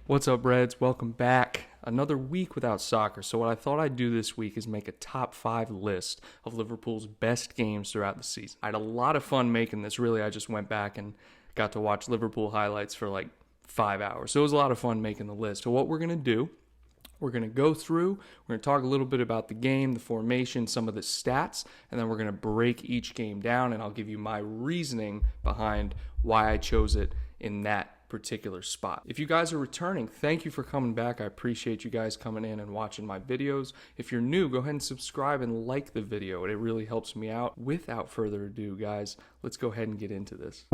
What's up, Reds? Welcome back. Another week without soccer. So what I thought I'd do this week is make a top 5 list of Liverpool's best games throughout the season. I had a lot of fun making this. Really, I just went back and got to watch Liverpool highlights for like 5 hours. So it was a lot of fun making the list. So what we're going to do, we're going to go through, we're going to talk a little bit about the game, the formation, some of the stats, and then we're going to break each game down, and I'll give you my reasoning behind why I chose it in that particular spot. If you guys are returning, thank you for coming back. I appreciate you guys coming in and watching my videos. If you're new, go ahead and subscribe and like the video. It really helps me out. Without further ado, guys, let's go ahead and get into this.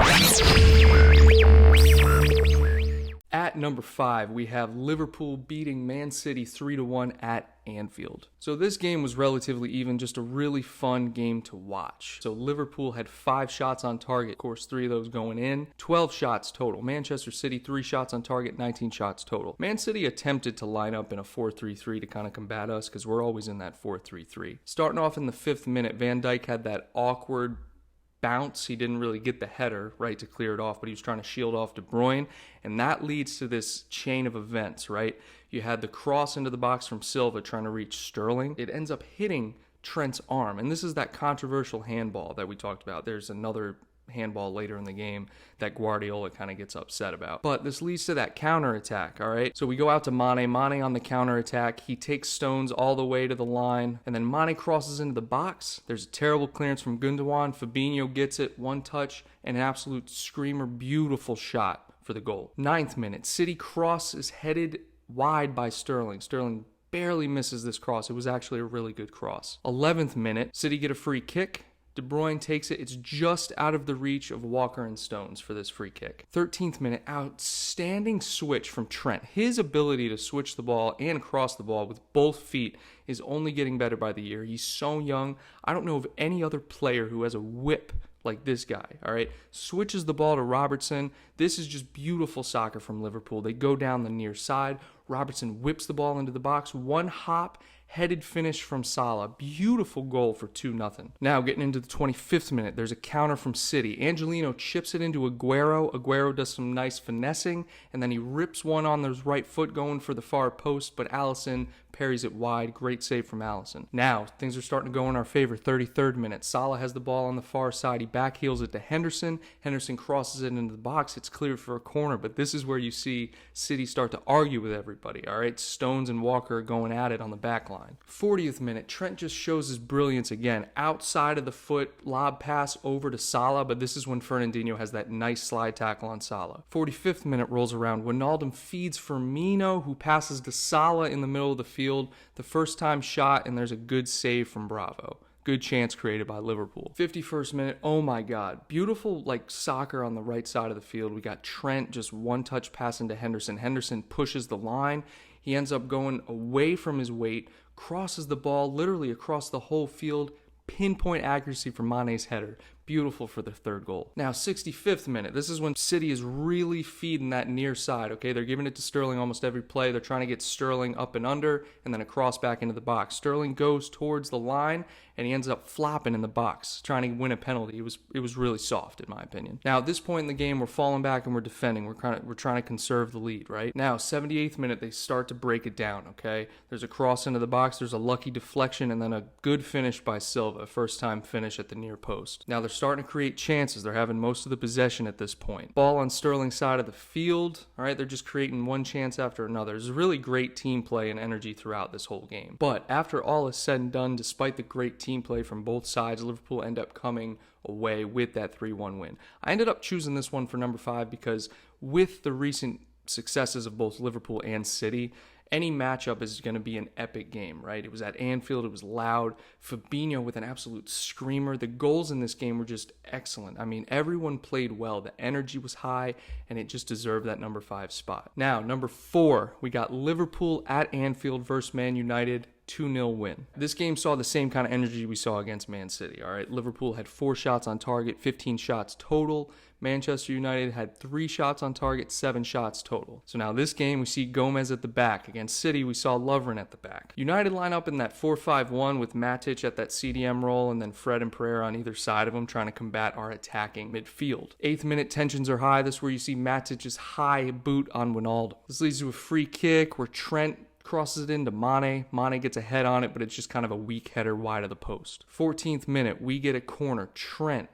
At number 5, we have Liverpool beating Man City 3-1 at Anfield. So this game was relatively even, just a really fun game to watch. So Liverpool had 5 shots on target, of course 3 of those going in, 12 shots total. Manchester City 3 shots on target, 19 shots total. Man City attempted to line up in a 4-3-3 to kind of combat us because we're always in that 4-3-3. Starting off in the 5th minute, Van Dijk had that awkward bounce. He didn't really get the header right to clear it off, but he was trying to shield off De Bruyne, and that leads to this chain of events, right? You had the cross into the box from Silva trying to reach Sterling. It ends up hitting Trent's arm, and this is that controversial handball that we talked about. There's another handball later in the game that Guardiola kind of gets upset about. But this leads to that counterattack, all right? So we go out to Mane. Mane on the counterattack. He takes Stones all the way to the line, and then Mane crosses into the box. There's a terrible clearance from Gundogan. Fabinho gets it, one touch, and an absolute screamer, beautiful shot for the goal. 9th minute, City cross is headed wide by Sterling. Sterling barely misses this cross. It was actually a really good cross. 11th minute, City get a free kick. De Bruyne takes it. It's just out of the reach of Walker and Stones for this free kick. 13th minute, outstanding switch from Trent. His ability to switch the ball and cross the ball with both feet is only getting better by the year. He's so young. I don't know of any other player who has a whip like this guy, all right? Switches the ball to Robertson. This is just beautiful soccer from Liverpool. They go down the near side. Robertson whips the ball into the box. One hop, headed finish from Salah. Beautiful goal for 2-0. Now getting into the 25th minute, there's a counter from City. Angelino chips it into Aguero. Aguero does some nice finessing, and then he rips one on his right foot going for the far post, but Alisson parries it wide. Great save from Alisson. Now, things are starting to go in our favor. 33rd minute. Salah has the ball on the far side. He backheels it to Henderson. Henderson crosses it into the box. It's cleared for a corner, but this is where you see City start to argue with everybody, all right? Stones and Walker are going at it on the back line. 40th minute. Trent just shows his brilliance again. Outside of the foot, lob pass over to Salah, but this is when Fernandinho has that nice slide tackle on Salah. 45th minute rolls around. Wijnaldum feeds Firmino, who passes to Salah in the middle of the field. The first time shot, and there's a good save from Bravo. Good chance created by Liverpool. 51st minute, oh my God. Beautiful like soccer on the right side of the field. We got Trent just one touch pass into Henderson. Henderson pushes the line. He ends up going away from his weight, crosses the ball literally across the whole field. Pinpoint accuracy for Mane's header. Beautiful for the 3rd goal. Now, 65th minute. This is when City is really feeding that near side, okay? They're giving it to Sterling almost every play. They're trying to get Sterling up and under and then a cross back into the box. Sterling goes towards the line and he ends up flopping in the box, trying to win a penalty. It was really soft, in my opinion. Now, at this point in the game, we're falling back and we're defending. We're trying to conserve the lead, right? Now, 78th minute, they start to break it down, okay? There's a cross into the box. There's a lucky deflection and then a good finish by Silva. First time finish at the near post. Now, they're starting to create chances. They're having most of the possession at this point. Ball on Sterling's side of the field. All right, they're just creating one chance after another. There's really great team play and energy throughout this whole game. But after all is said and done, despite the great team play from both sides, Liverpool end up coming away with that 3-1 win. I ended up choosing this one for number 5 because with the recent successes of both Liverpool and City, any matchup is going to be an epic game, right? It was at Anfield. It was loud. Fabinho with an absolute screamer. The goals in this game were just excellent. I mean, everyone played well. The energy was high, and it just deserved that number 5 spot. Now, number 4, we got Liverpool at Anfield versus Man United. 2-0 win. This game saw the same kind of energy we saw against Man City, all right? Liverpool had 4 shots on target, 15 shots total. Manchester United had 3 shots on target, 7 shots total. So now this game, we see Gomez at the back. Against City, we saw Lovren at the back. United line up in that 4-5-1 with Matic at that CDM role and then Fred and Pereira on either side of him trying to combat our attacking midfield. 8th minute, tensions are high. This is where you see Matic's high boot on Wijnaldum. This leads to a free kick where Trent crosses it into Mane. Mane gets a head on it, but it's just kind of a weak header wide of the post. 14th minute, we get a corner. Trent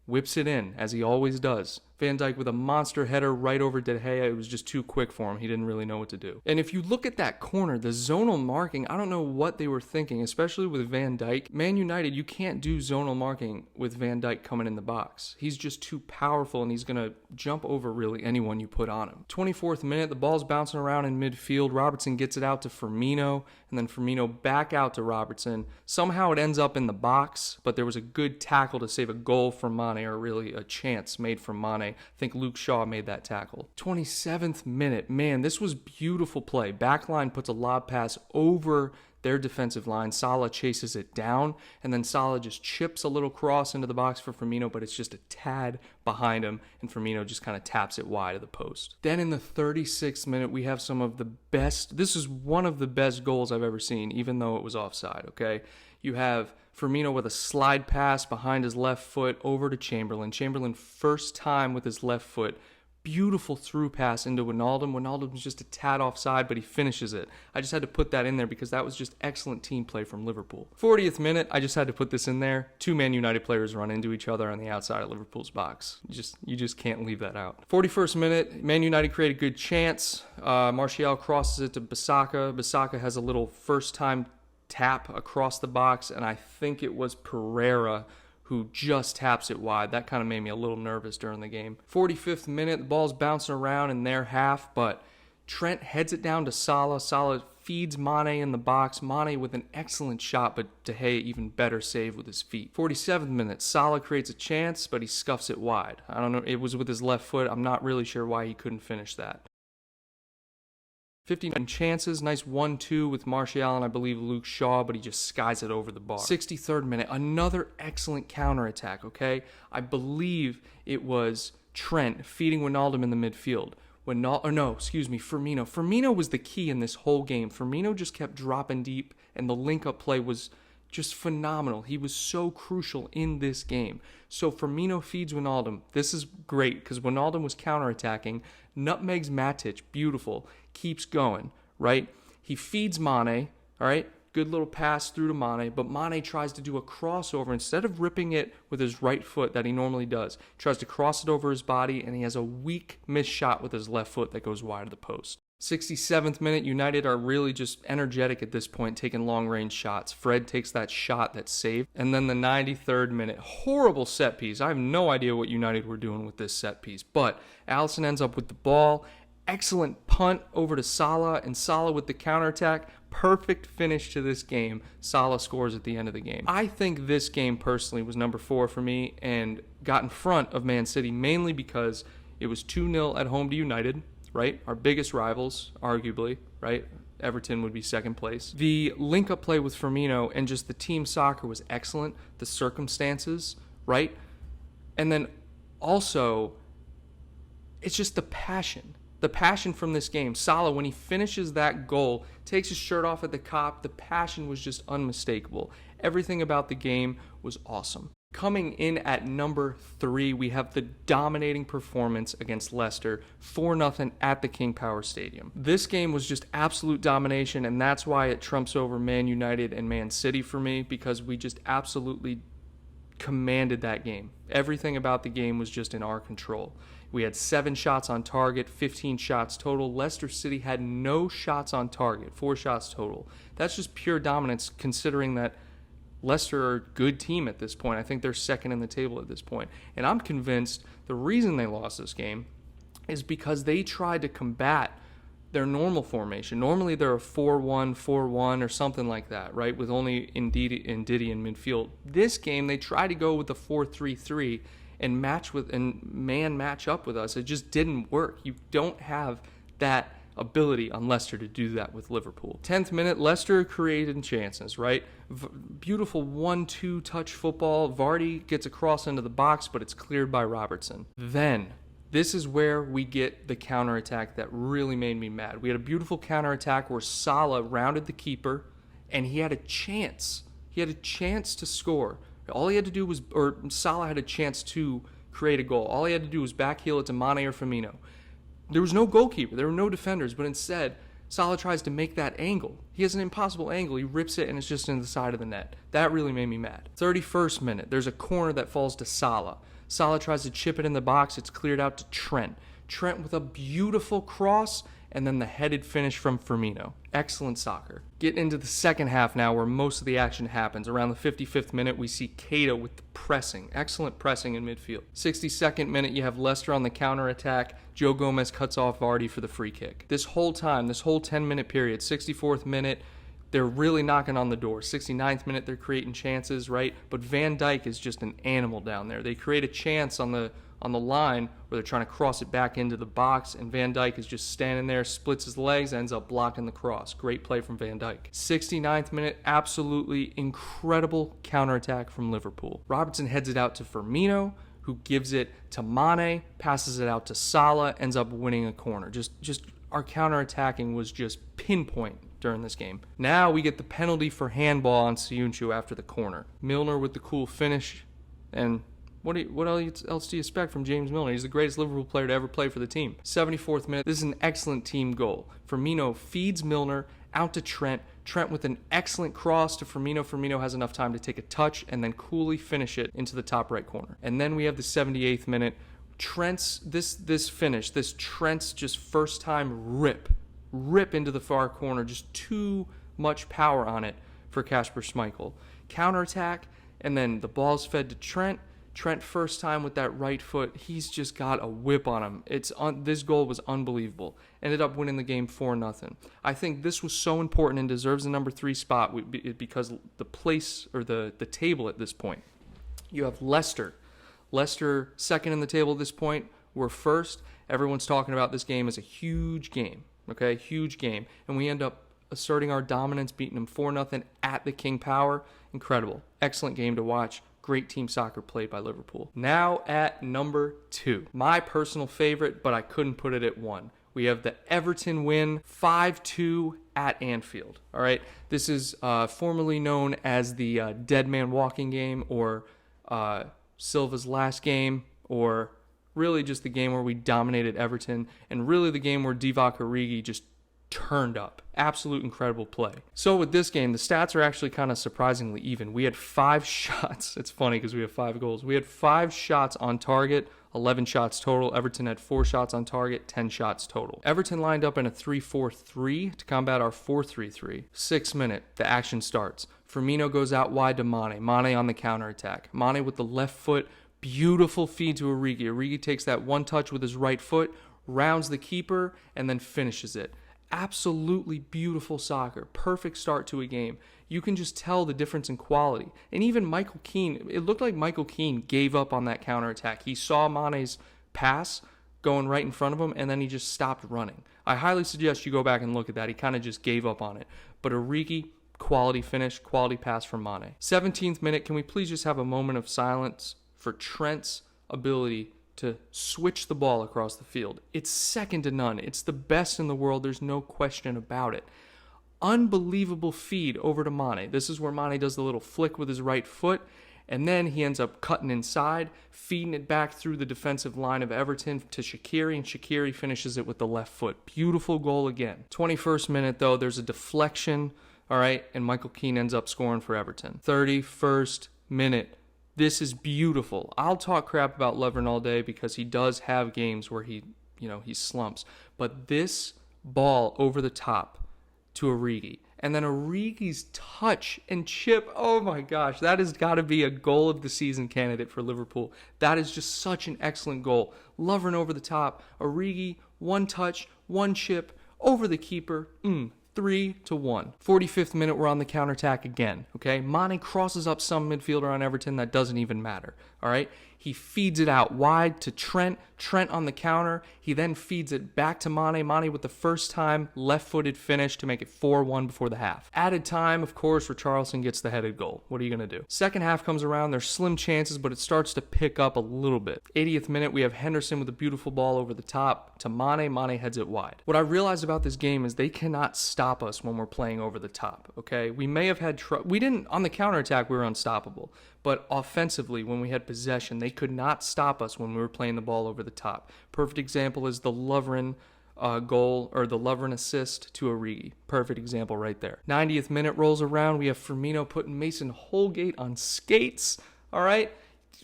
whips it in, as he always does. Van Dijk with a monster header right over De Gea. It was just too quick for him. He didn't really know what to do. And if you look at that corner, the zonal marking, I don't know what they were thinking, especially with Van Dijk. Man United, you can't do zonal marking with Van Dijk coming in the box. He's just too powerful, and he's going to jump over really anyone you put on him. 24th minute, the ball's bouncing around in midfield. Robertson gets it out to Firmino, and then Firmino back out to Robertson. Somehow it ends up in the box, but there was a good tackle to save a goal from Mane, or really a chance made from Mane. I think Luke Shaw made that tackle. 27th minute. Man, this was beautiful play. Backline puts a lob pass over their defensive line. Salah chases it down, and then Salah just chips a little cross into the box for Firmino, but it's just a tad behind him, and Firmino just kind of taps it wide of the post. Then in the 36th minute, we have some of the best, this is one of the best goals I've ever seen, even though it was offside, okay? You have Firmino with a slide pass behind his left foot over to Chamberlain. Chamberlain first time with his left foot. Beautiful through pass into Wijnaldum. Wijnaldum's just a tad offside, but he finishes it. I just had to put that in there because that was just excellent team play from Liverpool. 40th minute, I just had to put this in there. 2 Man United players run into each other on the outside of Liverpool's box. You just can't leave that out. 41st minute, Man United create a good chance. Martial crosses it to Bissaka. Bissaka has a little first-time tap across the box, and I think it was Pereira who just taps it wide. That kind of made me a little nervous during the game. 45th minute, the ball's bouncing around in their half, but Trent heads it down to Salah. Salah feeds Mane in the box. Mane with an excellent shot, but De Gea even better save with his feet. 47th minute, Salah creates a chance, but he scuffs it wide. I don't know, it was with his left foot. I'm not really sure why he couldn't finish that. 59 chances, nice 1-2 with Martial and I believe Luke Shaw, but he just skies it over the bar. 63rd minute, another excellent counterattack, okay? I believe it was Trent feeding Wijnaldum in the midfield. Firmino. Firmino was the key in this whole game. Firmino just kept dropping deep, and the link-up play was just phenomenal. He was so crucial in this game. So Firmino feeds Wijnaldum. This is great because Wijnaldum was counterattacking. Nutmegs Matic, beautiful. Keeps going, right? He feeds Mane, all right? Good little pass through to Mane, but Mane tries to do a crossover. Instead of ripping it with his right foot that he normally does, he tries to cross it over his body, and he has a weak missed shot with his left foot that goes wide of the post. 67th minute, United are really just energetic at this point, taking long-range shots. Fred takes that shot that's saved. And then the 93rd minute, horrible set piece. I have no idea what United were doing with this set piece, but Alisson ends up with the ball. Excellent punt over to Salah, and Salah with the counterattack. Perfect finish to this game. Salah scores at the end of the game. I think this game personally was number 4 for me and got in front of Man City mainly because it was 2-0 at home to United, right? Our biggest rivals, arguably, right? Everton would be second place. The link-up play with Firmino and just the team soccer was excellent. The circumstances, right? And then also, it's just the passion. The passion from this game. Salah, when he finishes that goal, takes his shirt off at the cop. The passion was just unmistakable. Everything about the game was awesome. Coming in at number 3, we have the dominating performance against Leicester, 4-0 at the King Power Stadium. This game was just absolute domination, and that's why it trumps over Man United and Man City for me, because we just absolutely commanded that game. Everything about the game was just in our control. We had 7 shots on target, 15 shots total. Leicester City had no shots on target, 4 shots total. That's just pure dominance considering that Leicester are a good team at this point. I think they're second in the table at this point. And I'm convinced the reason they lost this game is because they tried to combat their normal formation. Normally they're a 4-1, 4-1 or something like that, right? With only Ndidi in midfield. This game they tried to go with the 4-3-3 and man match up with us. It just didn't work. You don't have that ability on Leicester to do that with Liverpool. 10th minute, Leicester created chances, right? Beautiful 1-2 touch football. Vardy gets a cross into the box, but it's cleared by Robertson. Then, this is where we get the counterattack that really made me mad. We had a beautiful counterattack where Salah rounded the keeper, and he had a chance. He had a chance to score. All he had to do was, or Salah had a chance to create a goal. All he had to do was backheel it to Mane or Firmino. There was no goalkeeper. There were no defenders, but instead, Salah tries to make that angle. He has an impossible angle. He rips it, and it's just in the side of the net. That really made me mad. 31st minute, there's a corner that falls to Salah. Salah tries to chip it in the box. It's cleared out to Trent. Trent with a beautiful cross, and then the headed finish from Firmino. Excellent soccer. Get into the second half now where most of the action happens. Around the 55th minute, we see Keita with the pressing. Excellent pressing in midfield. 62nd minute, you have Leicester on the counter-attack. Joe Gomez cuts off Vardy for the free kick. This whole time, this whole 10-minute period, 64th minute, they're really knocking on the door. 69th minute, they're creating chances, right? But Van Dijk is just an animal down there. They create a chance on the line where they're trying to cross it back into the box, and Van Dijk is just standing there, splits his legs, ends up blocking the cross. Great play from Van Dijk. 69th minute, absolutely incredible counterattack from Liverpool. Robertson heads it out to Firmino, who gives it to Mane, passes it out to Salah, ends up winning a corner. Just our counterattacking was just pinpoint during this game. Now we get the penalty for handball on Siyuncu after the corner. Milner with the cool finish, and what else do you expect from James Milner? He's the greatest Liverpool player to ever play for the team. 74th minute, this is an excellent team goal. Firmino feeds Milner out to Trent. Trent with an excellent cross to Firmino. Firmino has enough time to take a touch and then coolly finish it into the top right corner. And then we have the 78th minute. Trent's, this finish, this Trent's just first time rip into the far corner. Just too much power on it for Kasper Schmeichel. Counterattack, and then the ball's fed to Trent. Trent first time with that right foot, he's just got a whip on him. This goal was unbelievable. Ended up winning the game 4-0. I think this was so important and deserves the number 3 spot because the place or the table at this point. You have Leicester. Leicester second in the table at this point. We're first. Everyone's talking about this game as a huge game. Okay, huge game. And we end up asserting our dominance, beating them 4-0 at the King Power. Incredible. Excellent game to watch. Great team soccer played by Liverpool. Now at number 2. My personal favorite, but I couldn't put it at 1. We have the Everton win 5-2 at Anfield. All right, this is formerly known as the Dead Man Walking game, or Silva's last game, or really just the game where we dominated Everton, and really the game where Divock Origi just turned up. Absolute incredible play. So with this game, the stats are actually kind of surprisingly even. We had 5 shots. It's funny because we have 5 goals. We had 5 shots on target, 11 shots total. Everton had 4 shots on target, 10 shots total. Everton lined up in a 3-4-3 to combat our 4-3-3. 6th minute, the action starts. Firmino goes out wide to Mane. Mane on the counterattack. Mane with the left foot, beautiful feed to Origi. Origi takes that one touch with his right foot, rounds the keeper, and then finishes it. Absolutely beautiful soccer. Perfect start to a game. You can just tell the difference in quality. And even Michael Keane, it looked like Michael Keane gave up on that counterattack. He saw Mane's pass going right in front of him, and then he just stopped running. I highly suggest you go back and look at that. He kind of just gave up on it. But Origi, quality finish, quality pass from Mane. 17th minute, can we please just have a moment of silence for Trent's ability to switch the ball across the field. It's second to none. It's the best in the world. There's no question about it. Unbelievable feed over to Mane. This is where Mane does the little flick with his right foot, and then he ends up cutting inside, feeding it back through the defensive line of Everton to Shaqiri, and Shaqiri finishes it with the left foot. Beautiful goal again. 21st minute, though, there's a deflection, all right, and Michael Keane ends up scoring for Everton. 31st minute. This is beautiful. I'll talk crap about Lovren all day because he does have games where he slumps. But this ball over the top to Origi, and then Origi's touch and chip, oh my gosh, that has got to be a goal of the season candidate for Liverpool. That is just such an excellent goal. Lovren over the top, Origi, one touch, one chip, over the keeper, 3-1. 45th minute, we're on the counterattack again, okay? Mane crosses up some midfielder on Everton that doesn't even matter, all right? He feeds it out wide to Trent. Trent on the counter. He then feeds it back to Mane. Mane with the first time left-footed finish to make it 4-1 before the half. Added time, of course, Richarlison gets the headed goal. What are you going to do? Second half comes around. There's slim chances, but it starts to pick up a little bit. 80th minute, we have Henderson with a beautiful ball over the top to Mane. Mane heads it wide. What I realized about this game is they cannot stop us when we're playing over the top, okay? We may have had we didn't, on the counterattack, we were unstoppable. But offensively, when we had possession, they could not stop us when we were playing the ball over the top. Perfect example is the Lovren goal, or the Lovren assist to Origi. Perfect example right there. 90th minute rolls around. We have Firmino putting Mason Holgate on skates. All right?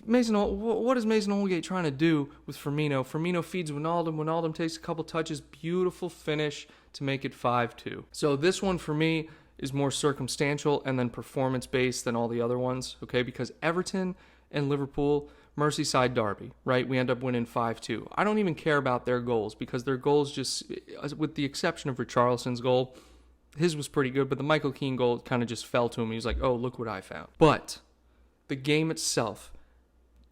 What is Mason Holgate trying to do with Firmino? Firmino feeds Wijnaldum. Wijnaldum takes a couple touches. Beautiful finish to make it 5-2. So this one for me is more circumstantial and then performance-based than all the other ones, okay? Because Everton and Liverpool, Merseyside derby, right? We end up winning 5-2. I don't even care about their goals because their goals just, with the exception of Richarlison's goal, his was pretty good, but the Michael Keane goal kind of just fell to him. He was like, oh, look what I found. But the game itself,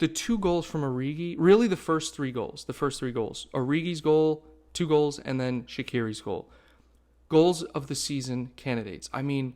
the 2 goals from Origi, really the first 3 goals, Origi's goal, 2 goals, and then Shaqiri's goal. Goals of the season candidates. I mean,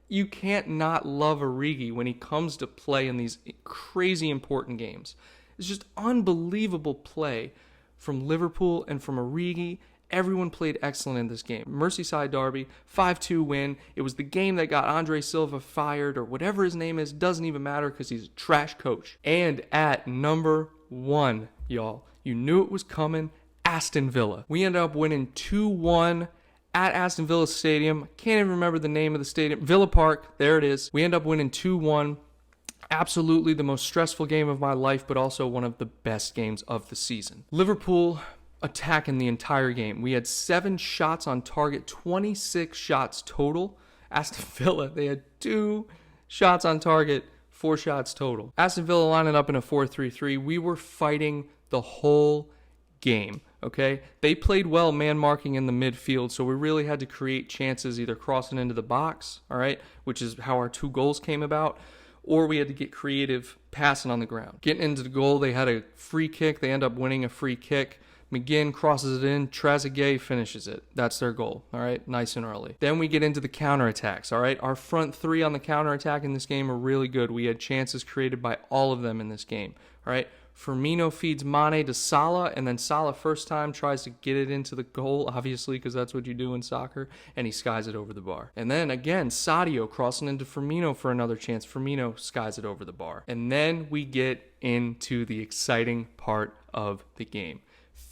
you can't not love Origi when he comes to play in these crazy important games. It's just unbelievable play from Liverpool and from Origi. Everyone played excellent in this game. Merseyside derby, 5-2 win. It was the game that got Andre Silva fired, or whatever his name is. Doesn't even matter because he's a trash coach. And at number 1, y'all, you knew it was coming. Aston Villa. We ended up winning 2-1 at Aston Villa Stadium. Can't even remember the name of the stadium. Villa Park. There it is. We end up winning 2-1. Absolutely the most stressful game of my life, but also one of the best games of the season. Liverpool attacking the entire game. We had 7 shots on target, 26 shots total. Aston Villa, they had 2 shots on target, 4 shots total. Aston Villa lining up in a 4-3-3. We were fighting the whole game. Okay, they played well man marking in the midfield, so we really had to create chances either crossing into the box, all right, which is how our 2 goals came about, or we had to get creative passing on the ground. Getting into the goal, they had a free kick. They end up winning a free kick. McGinn crosses it in. Trezeguet finishes it. That's their goal, all right, nice and early. Then we get into the counterattacks, all right. Our front 3 on the counterattack in this game are really good. We had chances created by all of them in this game, all right. Firmino feeds Mane to Salah, and then Salah first time tries to get it into the goal, obviously, because that's what you do in soccer, and he skies it over the bar. And then, again, Sadio crossing into Firmino for another chance. Firmino skies it over the bar. And then we get into the exciting part of the game.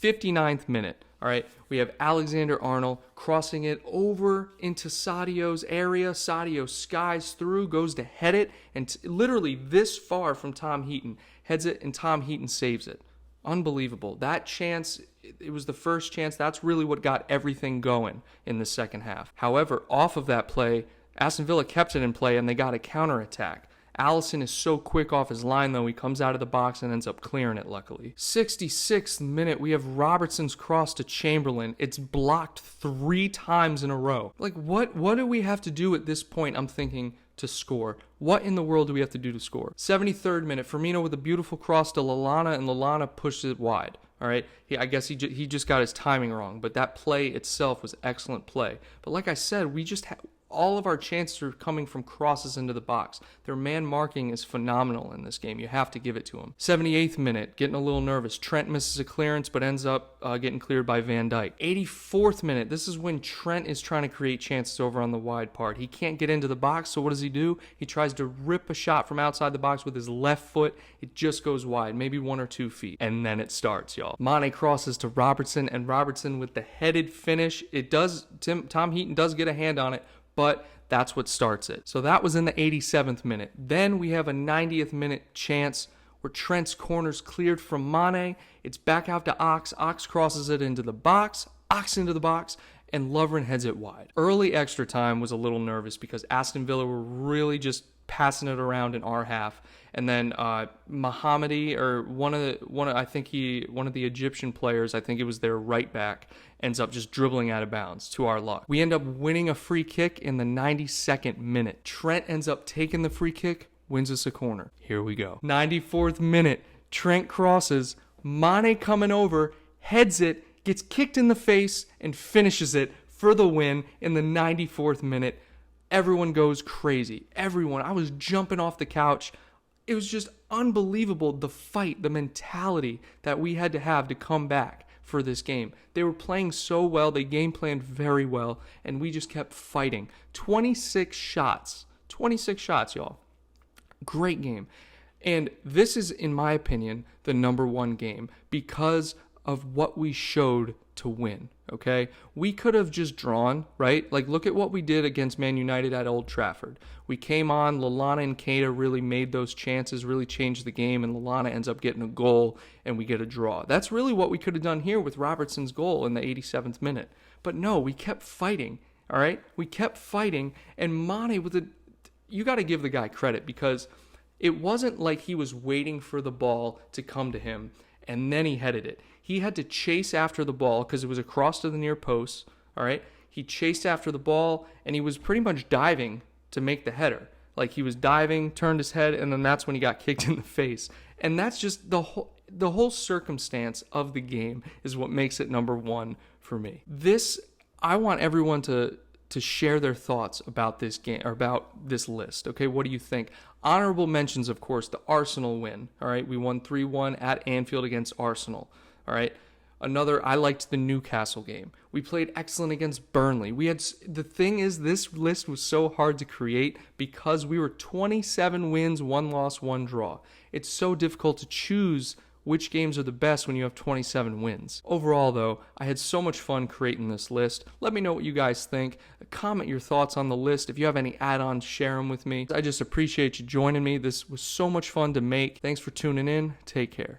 59th minute. All right, we have Alexander-Arnold crossing it over into Sadio's area. Sadio skies through, goes to head it, and literally this far from Tom Heaton, heads it, and Tom Heaton saves it. Unbelievable. That chance, it was the first chance. That's really what got everything going in the second half. However, off of that play, Aston Villa kept it in play, and they got a counterattack. Allison is so quick off his line, though. He comes out of the box and ends up clearing it, luckily. 66th minute, we have Robertson's cross to Chamberlain. It's blocked 3 times in a row. Like, what do we have to do at this point, I'm thinking, to score? What in the world do we have to do to score? 73rd minute, Firmino with a beautiful cross to Lallana, and Lallana pushes it wide. All right, I guess he just got his timing wrong, but that play itself was excellent play. But like I said, we just all of our chances are coming from crosses into the box. Their man marking is phenomenal in this game. You have to give it to them. 78th minute, getting a little nervous. Trent misses a clearance, but ends up getting cleared by Van Dijk. 84th minute, this is when Trent is trying to create chances over on the wide part. He can't get into the box, so what does he do? He tries to rip a shot from outside the box with his left foot. It just goes wide, maybe 1 or 2 feet. And then it starts, y'all. Mane crosses to Robertson, and Robertson with the headed finish. Tom Heaton does get a hand on it, but that's what starts it. So that was in the 87th minute. Then we have a 90th minute chance where Trent's corner's cleared from Mane. It's back out to Ox. Ox crosses it into the box. Ox into the box. And Lovren heads it wide. Early extra time was a little nervous because Aston Villa were really just passing it around in our half. And then Mohammedi, or one of the Egyptian players, I think it was their right back, ends up just dribbling out of bounds to our luck. We end up winning a free kick in the 92nd minute. Trent ends up taking the free kick, wins us a corner. Here we go. 94th minute, Trent crosses, Mane coming over, heads it, gets kicked in the face, and finishes it for the win in the 94th minute. Everyone goes crazy. Everyone. I was jumping off the couch. It was just unbelievable, the fight, the mentality that we had to come back for this game. They were playing so well. They game planned very well, and we just kept fighting. 26 shots. 26 shots, y'all. Great game. And this is, in my opinion, the number one game because of what we showed to win, okay? We could have just drawn, right? Like, look at what we did against Man United at Old Trafford. We came on, Lallana and Keita really made those chances, really changed the game, and Lallana ends up getting a goal, and we get a draw. That's really what we could have done here with Robertson's goal in the 87th minute. But no, we kept fighting, all right? We kept fighting, and Mane with you got to give the guy credit because it wasn't like he was waiting for the ball to come to him, and then he headed it. He had to chase after the ball because it was across to the near post, all right? He chased after the ball, and he was pretty much diving to make the header. Like, he was diving, turned his head, and then that's when he got kicked in the face. And that's just the whole circumstance of the game is what makes it number one for me. I want everyone to share their thoughts about this game, or about this list, okay? What do you think? Honorable mentions, of course, the Arsenal win, all right? We won 3-1 at Anfield against Arsenal. All right. I liked the Newcastle game. We played excellent against Burnley. The thing is, this list was so hard to create because we were 27 wins, 1 loss, 1 draw. It's so difficult to choose which games are the best when you have 27 wins. Overall, though, I had so much fun creating this list. Let me know what you guys think. Comment your thoughts on the list. If you have any add-ons, share them with me. I just appreciate you joining me. This was so much fun to make. Thanks for tuning in. Take care.